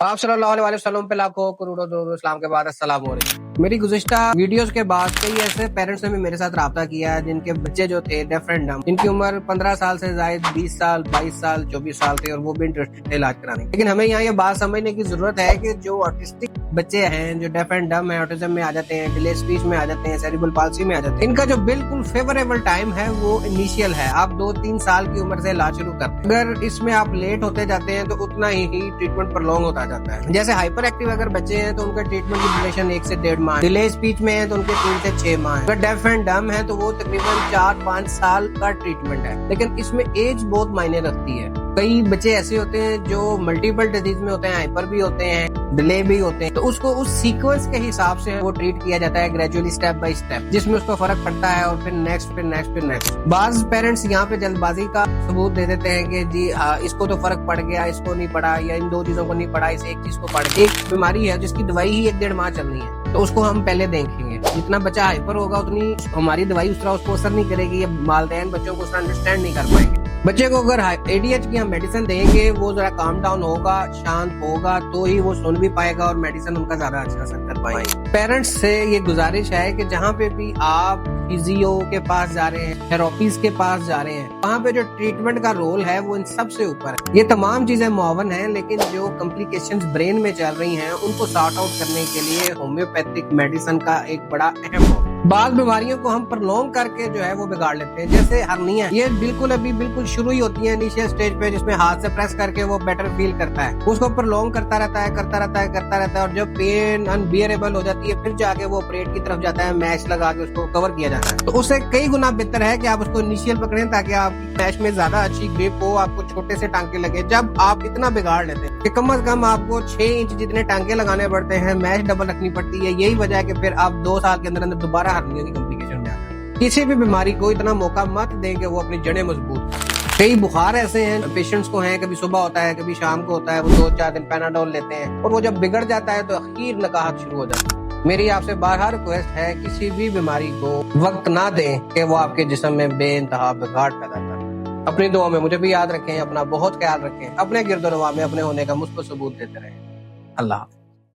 آپ صلی اللہ علیہ وسلم پہ لاکھوں کروڑوں درود اسلام کے بعد السلام علیکم۔ میری گزشتہ ویڈیوز کے بعد کئی ایسے پیرنٹس نے بھی میرے ساتھ رابطہ کیا جن کے بچے جو تھے ڈیف اینڈ ڈمب، جن کی عمر 15 سال سے زائد 20 سال 22 سال 24 سال تھے، اور وہ بھی انٹرسٹڈ تھے علاج کرانے۔ لیکن ہمیں یہاں یہ بات سمجھنے کی ضرورت ہے کہ جو آٹسٹک بچے ہیں، جو ڈیف اینڈ ڈمب ہیں، آٹزم میں آ جاتے ہیں، ڈیلے اسپیچ میں آ جاتے ہیں، سیریبرل پالسی میں آ جاتے ہیں، ان کا جو بالکل فیوریبل ٹائم ہے وہ انیشیل ہے۔ آپ 2-3 سال کی عمر سے علاج شروع کرتے ہیں۔ اگر اس میں آپ لیٹ ہوتے جاتے ہیں تو اتنا ہی ٹریٹمنٹ پرلونگ ہوتا جاتا ہے۔ جیسے ہائپر ایکٹیو اگر بچے ہیں تو ان کا ٹریٹمنٹ کی ڈیوریشن 1 سے 1.5 ماہ، ڈیلے اسپیچ میں ہے تو ان کے 3 سے 6 ماہ ہے۔ اگر ڈیف اینڈ ڈمب ہے تو وہ تقریباً 4-5 سال کا ٹریٹمنٹ ہے، لیکن اس میں ایج بہت معنی رکھتی ہے۔ کئی بچے ایسے ہوتے ہیں جو ملٹیپل ڈیزیز میں ہوتے ہیں، ہائپر بھی ہوتے ہیں، ڈیلے بھی ہوتے ہیں، تو اس کو اس سیکوینس کے حساب سے وہ ٹریٹ کیا جاتا ہے گریجولی اسٹیپ بائی اسٹیپ، جس میں اس کو فرق پڑتا ہے، اور پھر نیکسٹ۔ بعض پیرنٹس یہاں پہ جلد بازی کا ثبوت دے دیتے ہیں کہ جی اس کو تو فرق پڑ گیا، اس کو نہیں پڑا، یا ان 2 چیزوں کو نہیں پڑا، اس ایک چیز کو پڑ گیا۔ ایک بیماری ہے جس کی دوائی ہی 1-1.5 ماہ چلنی ہے، تو اس کو ہم پہلے دیکھیں گے۔ جتنا بچہ ہائپر ہوگا اتنی ہماری دوائی اس طرح اس کو اثر نہیں کرے گی، یا والدین بچوں کو اس طرح انڈرسٹینڈ نہیں کر پائیں گے۔ بچے کو اگر ADH کی ہم میڈیسن دیں گے، وہ ذرا کام ڈاؤن ہوگا، شانت ہوگا، تو ہی وہ سن بھی پائے گا اور میڈیسن ان کا زیادہ اچھا اثر کر پائیں گے۔ پیرنٹس سے یہ گزارش ہے کہ جہاں پہ بھی آپ فیزیو کے پاس جا رہے ہیں، تھراپیز کے پاس جا رہے ہیں، وہاں پہ جو ٹریٹمنٹ کا رول ہے وہ ان سب سے اوپر ہے۔ یہ تمام چیزیں معاون ہیں، لیکن جو کمپلیکیشنز برین میں چل رہی ہیں ان کو سارٹ آؤٹ کرنے کے لیے ہومیوپیتھک میڈیسن کا ایک بڑا اہم رول۔ بعض بیماریوں کو ہم پرلونگ کر کے جو ہے وہ بگاڑ لیتے ہیں، جیسے ہرنیاں، یہ بالکل شروع ہی ہوتی ہے انیشیل سٹیج پہ، جس میں ہاتھ سے پریس کر کے وہ بیٹر فیل کرتا ہے، اس کو پرلونگ کرتا رہتا ہے، اور جب پین انبیئریبل ہو جاتی ہے پھر جا کے وہ آپریٹ کی طرف جاتا ہے، میش لگا کے اس کو کور کیا جاتا ہے۔ تو اس سے کئی گنا بہتر ہے کہ آپ اس کو انیشیل پکڑیں تاکہ آپ میش میں زیادہ اچھی گرپ ہو، آپ کو چھوٹے سے ٹانکے لگے۔ جب آپ اتنا بگاڑ لیتے ہیں کہ کم از کم آپ کو 6 انچ جتنے ٹانکے لگانے پڑتے ہیں، میش ڈبل رکھنی پڑتی ہے، یہی وجہ ہے کہ پھر آپ 2 سال کے اندر دوبارہ ہرنیوں کی کمپلیکیشن میں آتے ہیں۔ کسی بھی بیماری کو اتنا موقع مت دیں کہ وہ اپنی جڑیں مضبوط۔ کئی بخار ایسے ہیں پیشنٹس کو ہیں، کبھی صبح ہوتا ہے کبھی شام کو ہوتا ہے، وہ 2-4 دن پیناڈول لیتے ہیں، اور وہ جب بگڑ جاتا ہے تو اخیر نکاہت شروع ہو جاتی ہے۔ میری آپ سے بارہا ریکویسٹ ہے، کسی بھی بیماری کو وقت نہ دیں کہ وہ آپ کے جسم میں بے انتہا بگاڑ پیدا کرے۔ اپنی دعاؤں میں مجھے بھی یاد رکھیں، اپنا بہت خیال رکھیں، اپنے گرد و نواح میں اپنے ہونے کا مثبت ثبوت دیتے رہیں۔ اللہ حافظ۔